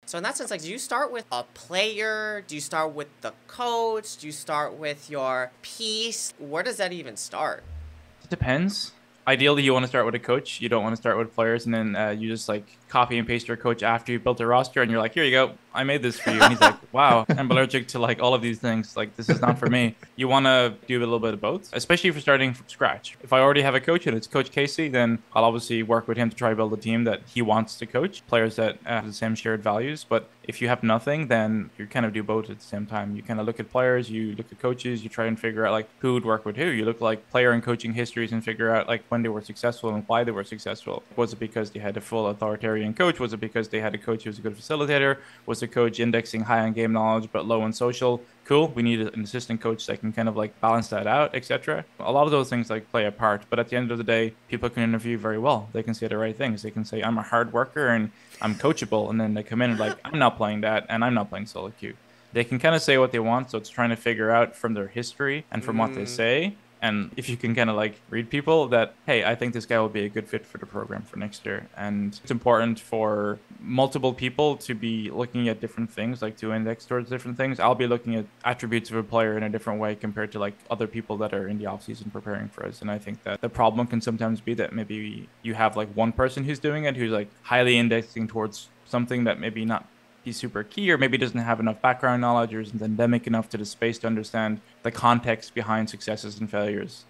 So in that sense, like, do you start with a player? Do you start with the coach? Do you start with your piece? Where does that even start? It depends. Ideally, you want to start with a coach. You don't want to start with players, and then you just like copy and paste your coach after you built a roster, and you're like, "Here you go, I made this for you." And he's like, "Wow, I'm allergic to like all of these things. Like this is not for me." You want to do a little bit of both, especially if you're starting from scratch. If I already have a coach and it's Coach Casey, then I'll obviously work with him to try to build a team that he wants to coach, players that have the same shared values. But if you have nothing, then you kind of do both at the same time. You kind of look at players, you look at coaches, you try and figure out like who would work with who. You look like player and coaching histories and figure out like when they were successful and why they were successful. Was it because they had a full authoritarian coach? Was it because they had a coach who was a good facilitator? Was the coach indexing high on game knowledge but low on social? Cool. We need an assistant coach that can kind of like balance that out, etc. A lot of those things like play a part, but at the end of the day, people can interview very well. They can say the right things. They can say, I'm a hard worker and I'm coachable. And then they come in and like, I'm not playing that and I'm not playing solo queue. They can kind of say what they want. So it's trying to figure out from their history and from what they Mm. say. And if you can kind of like read people that, hey, I think this guy will be a good fit for the program for next year. And it's important for multiple people to be looking at different things, like to index towards different things. I'll be looking at attributes of a player in a different way compared to like other people that are in the offseason preparing for us. And I think that the problem can sometimes be that maybe you have like one person who's doing it who's like highly indexing towards something that maybe not be super key, or maybe doesn't have enough background knowledge or isn't endemic enough to the space to understand the context behind successes and failures.